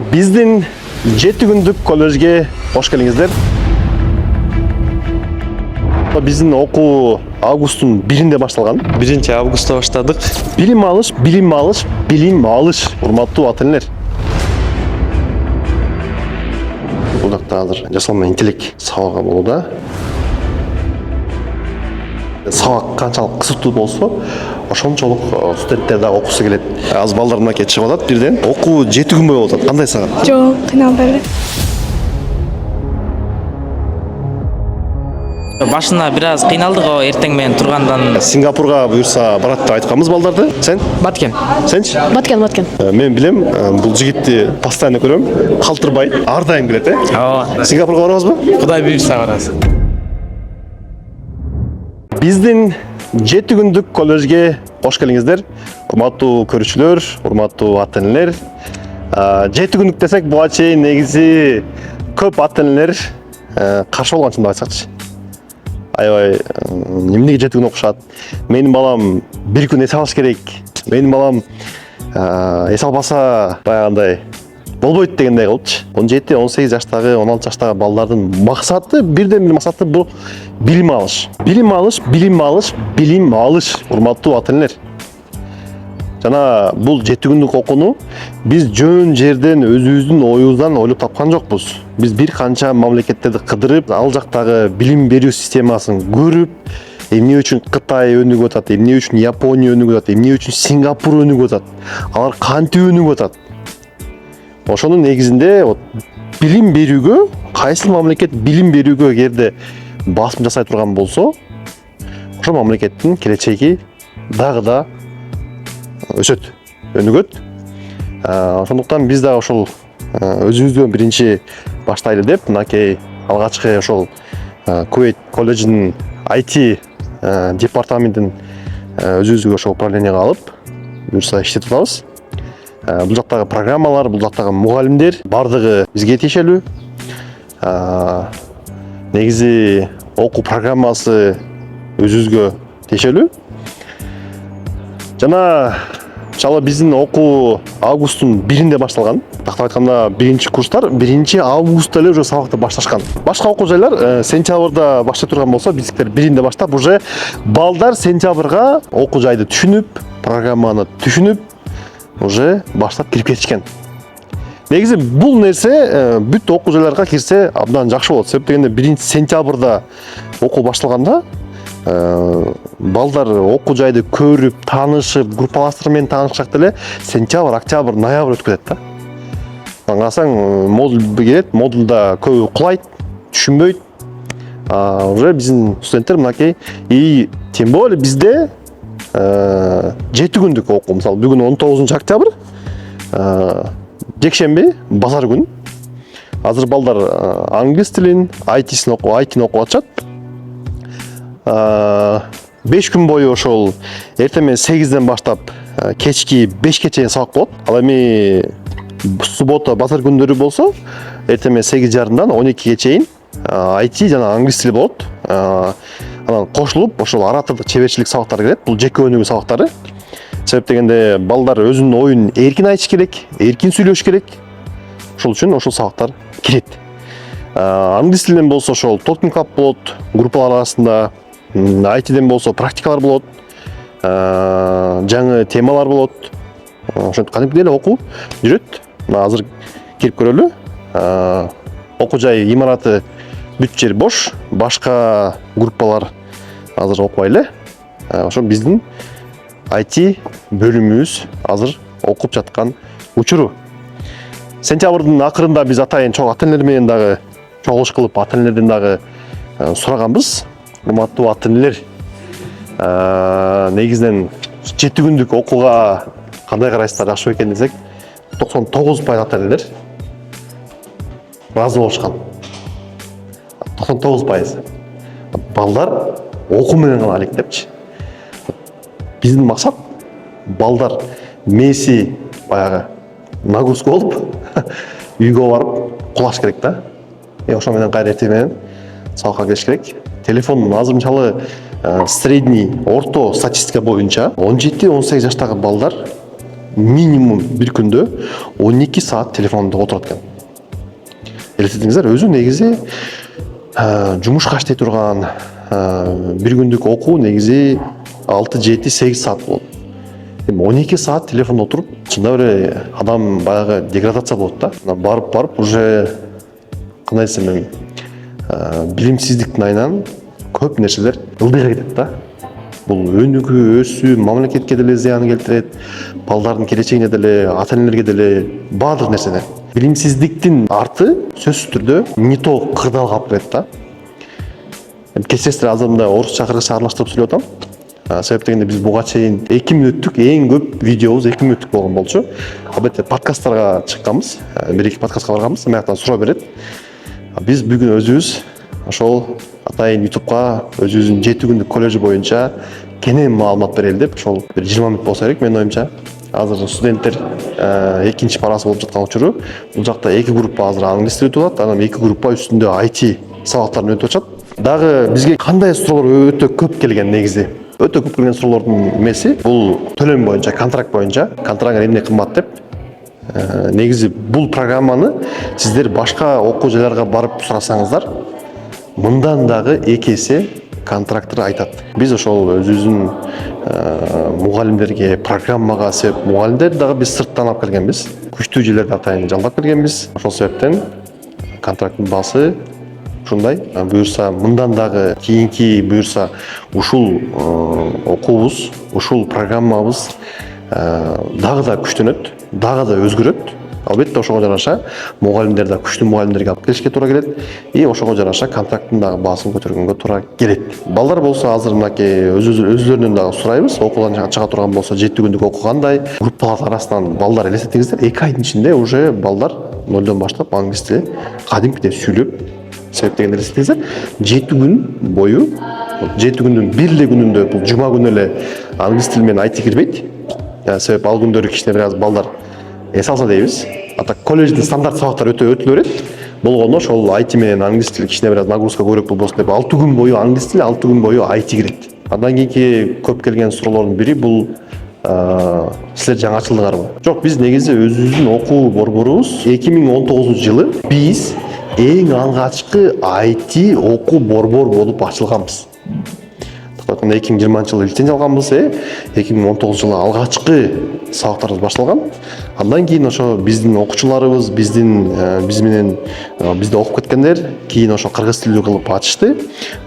Биздин 7 күндүк коллежге кош келиңиздер. Биздин окуу августтун 1-inde башталган. 1-августта баштадык. Билим алыш, урматтуу ата энелер. Бул жакта азыр жасалма интеллект сабагы болууда. Сабак канчалык кызыктуу болсо, ошончолук студенттер да окуусу келет. Аз балдар мынакей чыгып атат бирден. Окуу 7 күн бою болуп атат. Кандай сага? Жок, кыйналбай эле. Башында бир аз кыйналдык, эртең менен тургандан. Сингапурга буюрса барат деп айтканбыз балдарды. Сен? Баткен. Сенчи? Баткен. Мен билем, бул жигитти постоянно көрөм. Калтырбай, ар дайым келет, Ооба. Сингапурга барабызбы? Кудай буйрса барабыз. Биздин 7 күндүк коллежге кош келиңиздер. Урматтуу көрүүчүлөр, урматтуу ата энелер. 7 күндүк десек, буга чейин негизи көп ата энелер каршы болгон чындап айтсакчы. Аябай эмнеге 7 күн окушат? Менин балам 1 күн эс алыш керек. Менин балам эс албаса баягындай болбойт дегендей кылчы. 17-18 жаштагы, 16 жаштагы балдардын максаты, бирден бир максаты бул билим алыш. Билим алыш, урматтуу ата энелер. Жана бул 7 күндүк окууну биз жөн жерден өзүбүздүн оюбуздан ойлоп тапкан жокпуз. Биз бир канча мамлекеттерди кыдырып, ал жактагы билим берүү системасын көрүп, эмне үчүн Кытай өнүгүп атат, эмне үчүн Япония өнүгүп атат, эмне үчүн Сингапур өнүгүп атат, алар кантип өнүгүп атат. Ошонун негизинде билим берүүгө, кайсы мамлекет билим берүүгө эгерде басым жасай турган болсо, ошол мамлекеттин келечеги дагы да өсөт, өнүгөт. Ошондуктан биз да ошол өзүбүздөн биринчи баштайлы деп, мынакей алгачкы ошол Кувейт колледжинин IT департаментин өзүбүзгө ошол управленияга алып, буюрса иштетип атабыз. Бул жактагы программалар, бул жактагы мугалимдер бардыгы бизге тиешелүү. Негизи окуу программасы өзүбүзгө тиешелүү. Жана мисалы биздин окуу августтун 1-inde башталган. Тактап айтканда, биринчи курстар 1-августта эле уже сабакты башташкан. Башка окуу жайлар сентябрда баштай турган болсо, биздикилер 1-inde баштап, уже балдар сентябрга окуу жайды түшүнүп, программаны түшүнүп, уже баштап кирип кетишкен. Негизи бул нерсе бүт окуу жайларга кирсе абдан жакшы болот. Себеп дегенде 1-сентябрда окуу башталганда балдар окуу жайды көрүп, таанышып, группалаштары менен таанышсак деле сентябрь, октябрь, ноябрь өтүп кетет да. Карасаң, модуль келет, модулда көбү кулайт, түшүнбөйт. Уже биздин студенттер мынакей, тем более бизде 7 күндүк окуу. Мисалы, бүгүн 19-октябрь, жекшемби, базар күн. Азыр балдар англис тилин, IT-син окуп атышат. 5 күн бою ошол эртең 8-ден баштап кечки 5-ке чейин сабак болот. Ал эми суббота, базар күндөрү болсо, эртең 8:30-дан 12-ге чейин IT жана англис тили болот. Анан кошулуп, ошол оратордук чеберчилик сабактары келет. Бул жеке өнүгүү сабактары. Себеп дегенде балдар өзүнүн оюн эркин айтыш керек, эркин сүйлөш керек. Ошол үчүн ошол сабактар кирет. Англис тилинен болсо ошол talking club болот, группалар арасында. IT-ден болсо практикалар болот, жаңы темалар болот. Ошентип кантип эле окуу жүрөт. Азыр кирип көрөлү. Окуу жай имараты бүт жер бош, башка группалар азыр окубай эле. Ошо биздин IT бөлүмүбүз азыр окуп жаткан учуру. Сентябрдын акырында биз атайын чоң ата энелер менен дагы чогулуш кылып, ата энелерден дагы сураганбыз. Урматтуу ата энелер, негизинен 7 күндүк окууга кандай карайсыздар, жакшы экен десек, 99% ата энелер разы болушкан. 99%. Балдар окуу менен гана алектепчи. Биздин максат балдар месси баягы нагрузка болуп, үйгө барып кулаш керек да. Ошо менен кайра эртең менен сабакка келиш керек. Телефон азыр мисалы средний, орто статистика боюнча 17-18 жаштагы балдар минимум bir күндө 12 saat телефонунда отурат экен. Элестетиңиздер, өзү негизи жумушка иштей турган bir күндүк окуу негизи 6, 7, 8 saat болот. 12 saat телефонда отуруп, чындап эле адам баягы деградация болот да. Барып уже кандай десем эми билимсиздиктин айынан көп нерселер ылдыйга кетет да. Бул өнүгүү, өсүү, мамлекетке деле зыян келтирет, балдардын келечегине деле, ата-энелерге деле, баардык нерсене. Билимсиздиктин арты сөзсүз түрдө не то кырдаалга алып келет да. Кечиресиздер, азыр мындай орусча кыргызча аралаштырып сүйлөп атам. Себеп дегенде биз буга чейин 2 мүнөттүк эң көп видеобуз 2 мүнөттүк болгон болчу. Албетте подкасттарга чыкканбыз, бир-эки подкастка барганбыз, мыяктан суроо берет. Биз бүгүн өзүбүз ошол атайын YouTube'га өзүбүздүн 7 күндүк колледжи боюнча кенен маалымат берели деп, ошол бир 20 мүнөт болсо керек менин оюмча. Азыр студенттер экинчи парасы болуп жаткан учуру, бул жакта 2 группа азыр англис тили өтүп атат, анан 2 группа үстүндө IT сабактарын өтүп атышат. Дагы бизге кандай суроолор өтө көп келген негизи. Өтө көп келген суроолордун эмеси бул төлөм боюнча, контракт боюнча, контракт эмне кымбат деп. Негизи бул программаны сиздер башка окуу жайларга барып сурасаңыздар, мындан дагы 2 эсе контракттар айтат. Биз ошол өзүбүздүн мугалимдерге, программага себеп мугалимдерди дагы биз сырттан алып келгенбиз. Күчтүү жерлерди атайын жалдап келгенбиз. Ошол себептен контракттын баасы ушундай. Буюрса мындан дагы кийинки буюрса ушул окуубуз, ушул программабыз дагы да күчтөнөт, дагы да өзгөрөт. Албетте ошого жараша мугалимдер да күчтүү мугалимдерге алып келишке туура келет. Ошого жараша контракттын дагы баасын көтөргөнгө туура келет. Балдар болсо азыр мынакей өзүлөрүнөн дагы сурайбыз. Окуудан чыга турган болсо 7 күндүк окуу кандай? Группалар арасынан балдар элестетиңиздер, 2 айдын ичинде уже балдар 0дон баштап англис тили кадимкидей сүйлөп, себеп дегенде элестетиңиздер, 7 күн бою, 7 күндүн бир эле күнүндө бул жума күнү эле англис тили менен IT кирбейт. Себеп ал күндөрү кичине бир аз балдар эс алса дейбиз. Ата колледждин стандарт сабактары өтө өтүлө берет. Болгондо ошол IT менен англис тили кичине бир аз нагрузка көбүрөөк болбосун деп 6 күн бою англис тили, 6 күн бою IT кирет. Андан кийинки көп келген суроолордун бири бул силер жаңачылдыңарбы? Жок, биз негизи өзүбүздүн окуу борборубуз 2019-жылы биз эң алгачкы IT окуу борбор болуп ачылганбыз. 2020-жылы лицензия алганбыз, 2019-жылы алгачкы сабактарыбыз башталган. Андан кийин ошо биздин окуучуларыбыз, биз менен бизде окуп кеткендер кийин ошо кыргыз тилдүү кылып ачышты.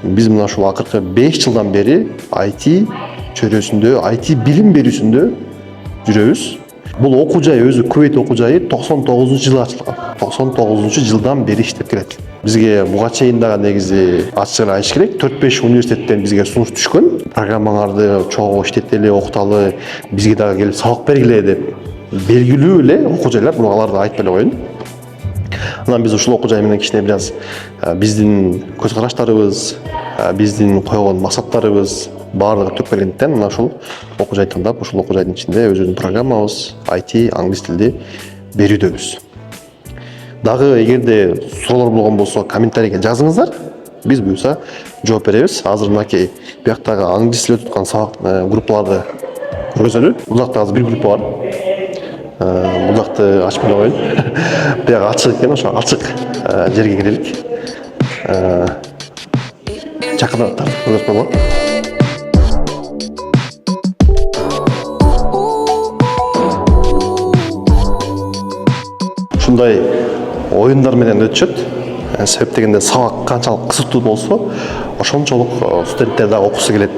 Биз мына ушул акыркы 5 жылдан бери IT чөйрөсүндө, IT билим берүүсүндө жүрөбүз. Бул окуу жай өзү Кувейт окуу жайы 99-жылы ачылган. 99-жылдан бери иштеп келет. Бизге буга чейин дагы негизи ачык айтыш керек, 4-5 университеттен бизге сунуш түшкөн. Программаңарды чогуу иштетели, окуталы, бизге дагы келип сабак бергиле деп белгилүү эле окуу жайлар, бирок аларды айтпай эле коеюн. Анан биз ушул окуу жай менен кичине бир аз биздин көз караштарыбыз, биздин койгон максаттарыбыз баардыгы түп келгендиктен мына ушул окуу жайды тандап, ушул окуу жайдын ичинде өзүбүздүн программабыз, IT, англис тилди берүүдөбүз. Дагы эгерде суроолор болгон болсо комментарийге жазыңыздар. Биз буюрса жооп беребиз. Азыр мынакей бияктагы англис тили өтүп аткан сабак группаларды көргөзөлү. Бул жакта азыр бир группа бар. Бул жакты ачып эле коеюн. Бияк ачык экен, ошо ачык жерге кирелик. Жакында тартып көрсөтүп болот. Ушундай оюндар менен өтүшөт. Себеп дегенде сабак канчалык кызыктуу болсо, ошончолук студенттер да окуусу келет.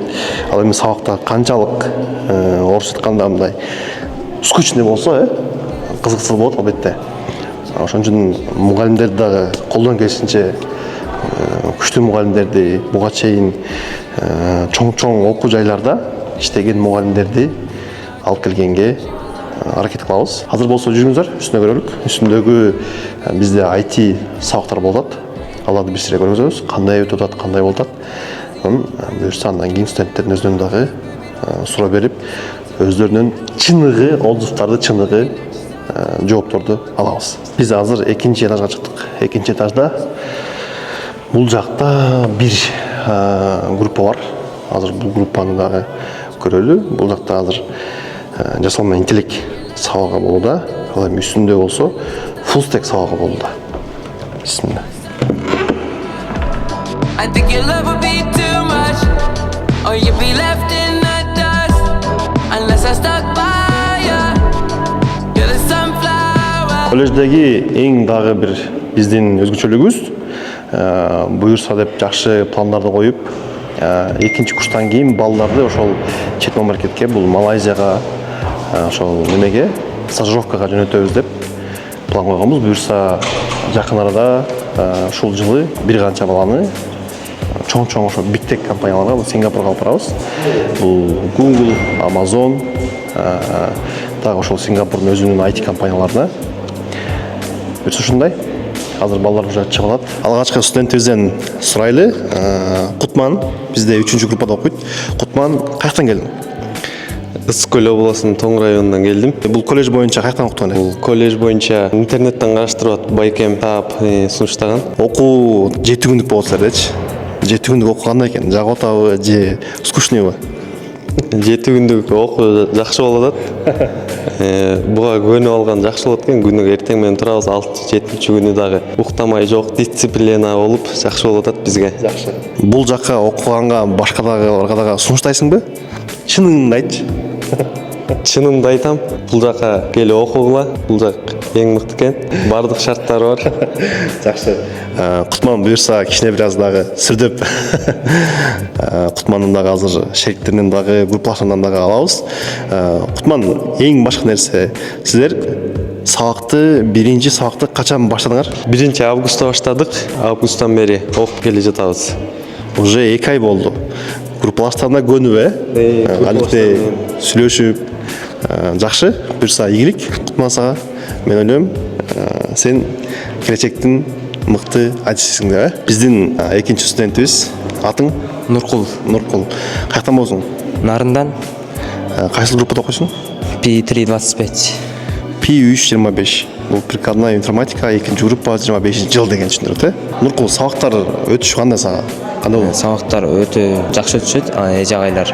Ал эми сабакта канчалык орусча айтканда мындай скучный болсо, кызыксыз болот албетте. Ошон үчүн мугалимдер дагы колдон келишинче күчтүү мугалимдерди, буга чейин чоң окуу жайларда иштеген мугалимдерди алып келгенге аракет кылабыз. Азыр болсо жүрүңүздөр, үстүнө көрөлүк. Үстүндөгү бизде IT сабактар болот. Аларды бир сире көргөзөбүз. Кандай өтүп атат, кандай болуп атат. Буюрса андан кийин студенттердин өзүнөн дагы суроо берип, өздөрүнүн чыныгы, отзывдарды чыныгы жоопторду алабыз. Биз азыр экинчи этажга чыктык. Экинчи этажда бул жакта бир группа бар. Азыр бул группаны дагы көрөлү. Бул жакта азыр жасалма интеллект сабагы болууда. Ал эми үстүндө болсо full stack сабагы болууда. Бисмилла. I think your love would be too much, or you'd be left in the dust, unless I stuck by you. You're the sunflower. Колледждеги эң дагы бир биздин өзгөчөлүгүбүз буюрса деп жакшы пландарды коюп, экинчи курстан кийин балдарды ошол чет мамлекетке, бул Малайзияга, ошол немеге стажировкага жөнөтөбүз деп план койгонбуз. Буюрса жакын арада ушул жылы бир канча баланы чоң ошо Big Tech компанияларга Сингапурга алып барабыз. Бул Google, Amazon, дагы ошол Сингапурдун өзүнүн IT компанияларына. Буюрса ушундай. Азыр балдар уже чыгып атат. Алгачкы студентибизден сурайлы. Кутман бизде 3-группада окуйт. Кутман каяктан келдиң? Ысык көл областынын Тоң районунан келдим. Бул колледж боюнча каяктан окуттуң эле? Бул колледж боюнча интернеттен караштырып атып, Байкем таап сунуштаган. Окуу 7 күндүк болот силердечи. 7 күндүк окуу кандай экен? Жагып атабы же скучныйбы? 7 күндүк окуу жакшы болуп атат. Буга көнүп алган жакшы болот экен. Күнүгө эртең менен турабыз, 6-7 күнү дагы уктамай жок, дисциплина болуп жакшы болуп атат бизге. Жакшы. Бул жакка окуганга башка дагы сунуштайсыңбы? Чыныңды айтчы. Чынымды айтам, бул жака келип окугула. Бул жак эң мыкты экен. Бардык шарттары бар. Жакшы. Кутман буюрса кичине бир аз дагы сүрдөп Кутмандын дагы азыр шериктеринен дагы, группалашынан дагы алабыз. Кутман, эң башкы нерсе, силер сабакты, биринчи сабакты качан баштадыңар? 1-августта баштадык. Августтан бери окуп келе жатабыз. Уже 2 ай болду. Группалаштарына көнүп, алифте сүйлөшүп, жакшы. Буюрса ийгилик Кутман сага. Мен ойлойм, сен келечектин мыкты айтчысың да. Биздин экинчи студентибиз, атың? Нуркул. Нуркул. Каяктан болсуң? Нарындан. Кайсы группада окуйсуң? P325. P325. Бул прикладная информатика, экинчи группа 25 жыл деген түшүндүрөт, Нуркул, сабактар өтүшү кандай сага? Кандай болду? Сабактар өтө жакшы өтүшөт. Жагайлар.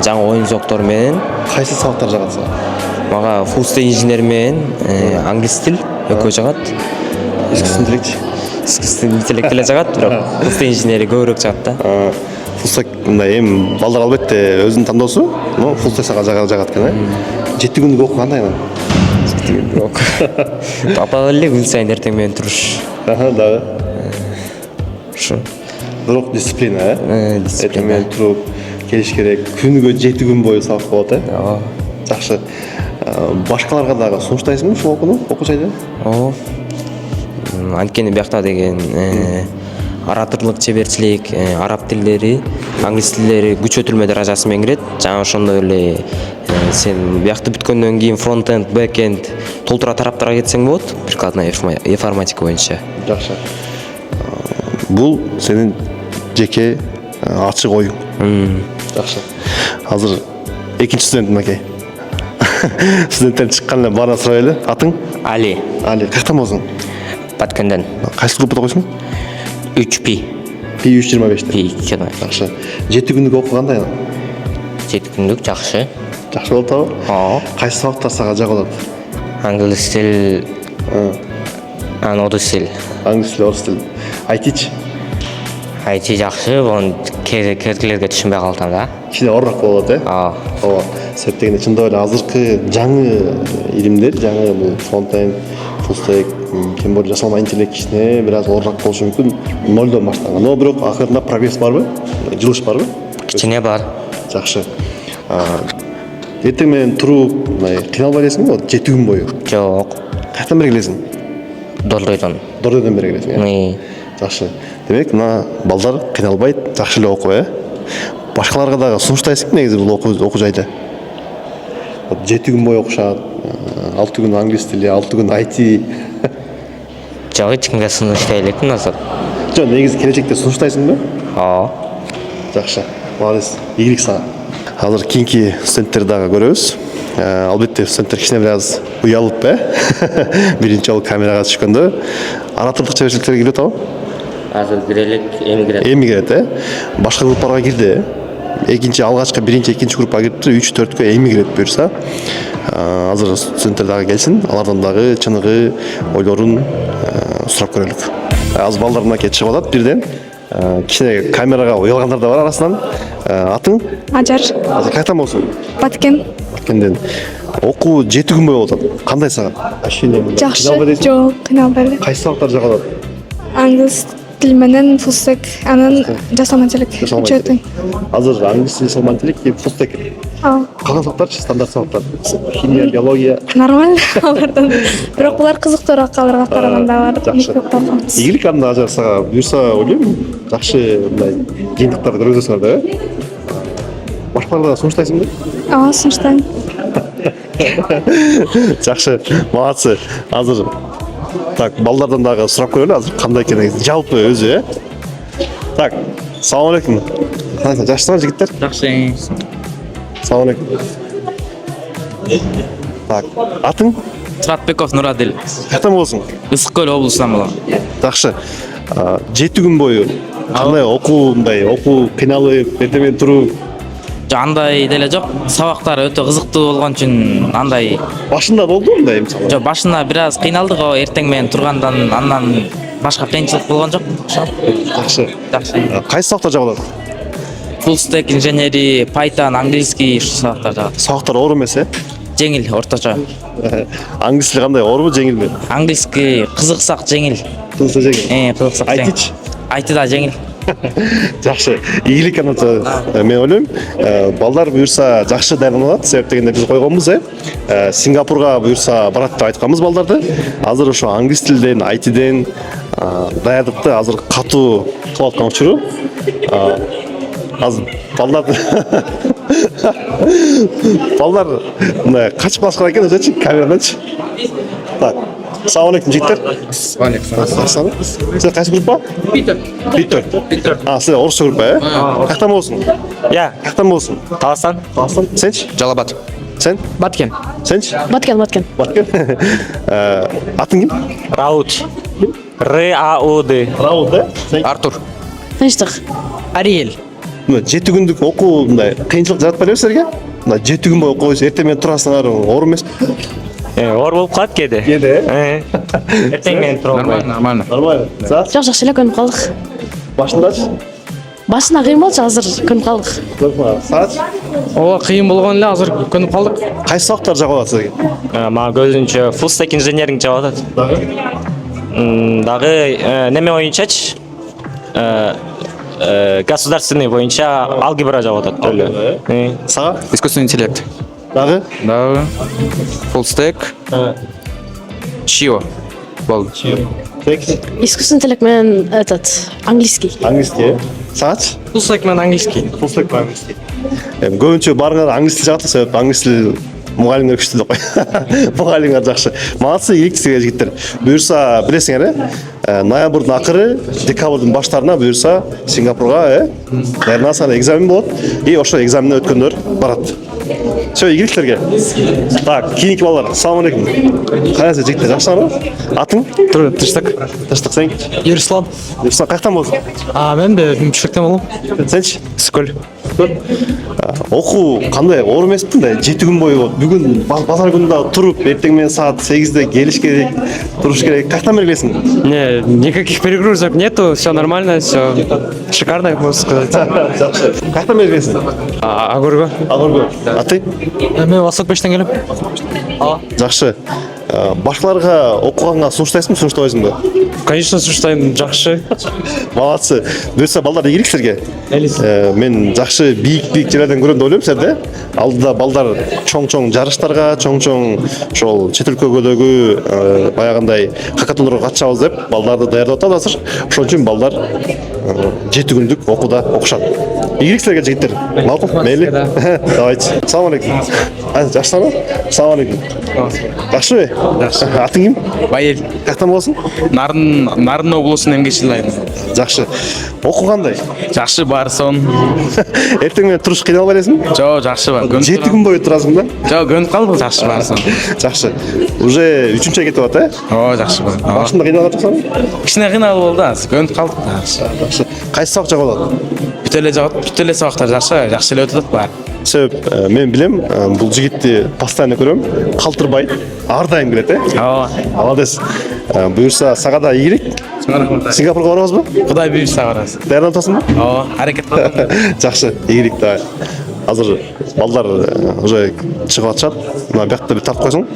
Жаңы оюн зоктор менен. Кайсы сабактар жагат сага? Мага full stack инженер менен англис тил экөө жагат. Искусственный интеллект. Искусственный интеллект эле жагат, бирок full stack инженери көбүрөөк жагат да. Full stack мындай эми балдар албетте өзүнүн тандоосу, но full stack сага жагат экен, 7 күндүк окуу кандай анан? 7 күндүк окуу. Папа эле күн сайын эртең менен туруш. Дагы. Ушу. Бирок дисциплина, Дисциплина. Эртең менен туруп келиш керек. Күнүгө 7 күн бою сабак болот, Ооба. Жакшы. Башкаларга дагы сунуштайсыңбы ушул окууну, окуу жайды? Ооба. Анткени биякта деген ораторлук чеберчилик, араб тилдери, англис тилдери күчөтүлмө даражасы менен кирет. Жана ошондой эле сен биякты бүткөндөн кийин фронт-энд, бэк-энд толтура тараптарга кетсең болот, прикладная информатика боюнча. Жакшы. Бул сенин жеке ачык оюң. Жакшы. Азыр экинчи студент макей. Студенттер чыккан эле баарын сурайлы. Атың? Али. Али. Каяктан болсуң? Баткенден. Кайсы группада окуйсуң? 3P. P325. P2. Жакшы. 7 күндүк окуу кандай анан? 7 күндүк жакшы. Жакшы болуп атабы? Ооба. Кайсы сабактар сага жак болот? Англис тил, орус тил. Англис тил, орус тил. IT-чи? IT жакшы, буну керкилерге түшүнбөй калдым да. Кичине орраак болот, Ооба. Ооба. Себеп дегенде чындап эле азыркы жаңы илимдер, жаңы бул фронт-энд, full stack, кем болду жасалма интеллект кичине бир аз орраак болушу мүмкүн. Нолдон баштаган. Но бирок акырында прогресс барбы? Жылыш барбы? Кичине бар. Жакшы. Эртең менен туруп, кыйналбай элесиңби? 7 күн бою. Жок. Каяктан бери келесиң? Долдойдон. Дордойдон бери келесиң, Жакшы. Демек, мына балдар кыйналбайт, жакшы эле окуу, Башкаларга дагы сунуштайсың негизи бул окуу жайды. 7 күн бою окушат, 6 күн англис тили, 6 күн IT. Жок, эч кимге сунуштай элекмин азыр. Жок, негизи келечекте сунуштайсыңбы? Ооба. Жакшы. Молодец. Ийгилик сага. Азыр кийинки студенттер дагы көрөбүз. Албетте студенттер кичине бир аз уялып, биринчи жолу камерага түшкөндө ораторлук чеберчиликтери келип атабы? Азыр кирелик, эми кирет. Эми кирет, Башка группаларга кирди. Экинчи, алгачкы биринчи, экинчи группага кириптир, 3-4кө эми кирет буюрса. Азыр студенттер дагы келсин, алардан дагы чыныгы ойлорун сурап көрөлүк. Азыр балдар мынакей чыгып атат бирден. Кичине камерага уялгандар да бар арасынан. Атың? Ажар, Азыр кайтан болсун? Баткен, Баткенден. Окуу 7 күн бою болуп атат. Кандай сага? жакшы, жок, кыйналбайды. Кайсы сабактар жагат атат? Англис тил менен фулстек, анан жасалма тилек. Үчөөтүң. Азыр англис тили, жасалма тилек, фулстек. Ал, Калган сабактарчы стандарт сабактар? Химия, биология. нормально алардан. Бирок булар кызыктуураак аларга караганда бар. Жакшы. Ийгилик анда ажар сага буюрса ойлойм, жакшы мындай жыйынтыктарды көргөзөсүңөр да, э? Башкаларга сунуштайсыңбы? Ага, сунуштайм. Жакшы, малатсы. Азыр так, балдардан дагы сурап көрөлү, азыр кандай экенин жалпы өзү, э? Так, салам алейкум. Кандай жакшысыңар жигиттер? Жакшы. Салам алейкум. Так, атың? Туратбеков Нурадил. Кайтан болсуң? Ысык көл облусунан болом. Жакшы. 7 күн бою кандай окуу, мындай окуу кыйналып, эртең менен туруп, Андай деле жок. Сабактар өтө кызыктуу болгон үчүн андай. башында болду мындай мисалы. Жок, башында бир аз кыйналдык го эртең менен тургандан, андан башка кыйынчылык болгон жок. Жакшы. Жакшы. Кайсы сабактар жагат? Full stack инженери, Python, английский ушу сабактар жагат. Сабактар оор эмес, э? Жеңил, орточо. Англис тили кандай, оорбу, жеңилби? Английский кызыксак жеңил. Кызыкса жеңил. Кызыксак жеңил. Айтычы. Айты да жеңил. Жакшы. Ийгилик анысы. Мен ойлойм, балдар буюрса жакшы даярданат, себеп дегенде биз койгонбуз, Сингапурга буюрса барат деп айтканбыз балдарды. Азыр ошо англис тилден, айтиден даярдыкты азыр катуу кылып аткан учуру. Азыр балдар балдар мындай качып калышкан экен өзүчү камераданчы. Так. Салам алейкум жигиттер. Алейкум. Сиз кайсы группа? Питер. Сиз орусча группа, э? Каяктан болсуң? Я, Каяктан болсуң? Таластан, Сенчи? Жалабат. Сен? Баткен. Сенчи? Баткен. Баткен. Атың ким? Раут. Р-А-У-Д. Раул, да? Сен? Артур. Тынчтык. Ариэль. 7 күндүк окуу мындай кыйынчылык жаратпай эле силерге? Мына 7 күн бою окуйсуз, эртең менен турасыңар, оор эмеспи? Оор болуп калат кээде. Эртең менен тура албайм. Нормально. Нормально. Саат Жакшы эле көнүп калдык. башындачы? Башында кыйын болчу, азыр көнүп калдык. Саат Ооба кыйын болгон эле азыр көнүп калдык. кайсы сабактар жагат атат силерге? Мага көзүнчө full stack инженеринг жагып атат. Дагы неме боюнчачы? Государственный боюнча алгебра жагып атат эле. Сага? Искусственный интеллект. Дагы? Дагы full stack. Чио. Болду. Текст. Искусственный интеллект менен английский. Английский. Саат? Full stack менен английский. Full stack английский. Көбүнчө барыңар англис тил жагат, себеп англис тил мугалимдер күчтүү деп кой. Мугалимдер жакшы. Малатсы, ийгилик силерге жигиттер. Буюрса билесиңер, ноябрдын акыры, декабрдын баштарына буюрса Сингапурга, даярданасыңар, экзамен болот. И ошо экзаменден өткөндөр барат. Все, ийгиликтерге. Так, кийинки балдар. Салам алейкум. Кайсы жигиттер, жакшысыңарбы? Атың? Тыштык. Тыштык, сен? Ерислам. Юрсан, каяктан болсуң? Мен де мүмкүнчүлүктөн болом. Сенчи? Скөл. Окуу кандай оор эмеспи да 7 күн бою бүгүн базар күнүндө туруп эртең менен саат 8-де келиш керек, туруш керек. Каяктан бери келесиң? Не, никаких перегрузок нету, все нормально, все шикарно, можно сказать. Жакшы. Каяктан бери келесиң? Агурго. Агорго. А ты? Мен Восток бештен келем. Жакшы. Башкаларга окуганга сунуштайсыңбы, сунуштабайсыңбы? Конечно, сунуштайм, жакшы. Малатсы. Буюрса балдар ийгилик силерге. Мен жакшы бийик жерлерден көрөм деп ойлойм силерде. Алдыда балдар чоң-чоң жарыштарга, чоң-чоң ошол чет өлкөгөдөгү баягындай хакатонторго катышабыз деп балдарды даярдап атат азыр. Ошон үчүн балдар 7 күндүк окууда окушат. Ийгилик силерге жигиттер. Макул, мейли. Давайте. Салам алейкум. Жакшысыңарбы? Салам алейкум. Жакшыбы? Жакшы. Атың ким? Байел. Каяктан болосуң? Нарын облусунун эмгичилайм. Жакшы. Окуу кандай? Жакшы барсын. Эртең менен туруш кыйналбай элесиңби? Жок, жакшы бар. 7 күн бою турасың да? Жок, көнүп калдым, жакшы барсын. Жакшы. Уже 3-чү кетип атат, Оо, жакшы бар. Башында кыйналган жоксуңбу? Кичине кыйналып болду азыр, көнүп калдык. Жакшы. жакшы. Кайсы сабак жагып алат? Бүт эле сабактар жакшы эле өтүп атат. Себеп мен билем, бул жигитти постоянно көрөм, калтырбайт, ар дайым келет, Ооба. Молодец. Буюрса сага да ийгилик. Сингапурга барабызбы? Кудай буйрса барабыз. Даярданып атасыңбы? Ооба, аракет кылам. Жакшы, ийгилик да. Азыр балдар уже чыгып атышат. Мына бакта бир тартып койсоң.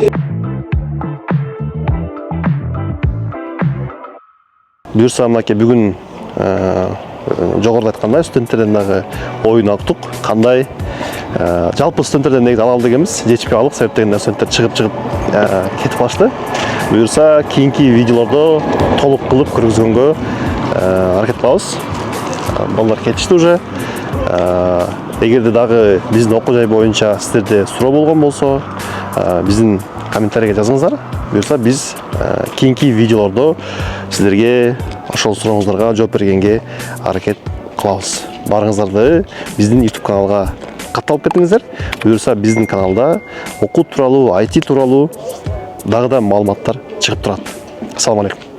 Буюрса мынакей бүгүн жогоруда айткандай студенттерден дагы оюн алдык. Кандай жалпы студенттерден негизи ала алды экенбиз. Жетишпей калдык, себеп дегенде студенттер чыгып кетип калышты. Буюрса кийинки видеолордо толук кылып көргөзгөнгө аракет кылабыз. Балдар кетишти уже. Эгерде дагы биздин окуу жай боюнча сиздерде суроо болгон болсо, биздин комментарийге жазыңыздар. Буюрса биз кийинки видеолордо сиздерге ошол сурооңуздарга жооп бергенге аракет кылабыз. Барыңыздарды биздин YouTube каналга катталып кетиңиздер. Буюрса биздин каналда окуу тууралуу, IT тууралуу дагы да маалыматтар чыгып турат. Ассаламу алейкум.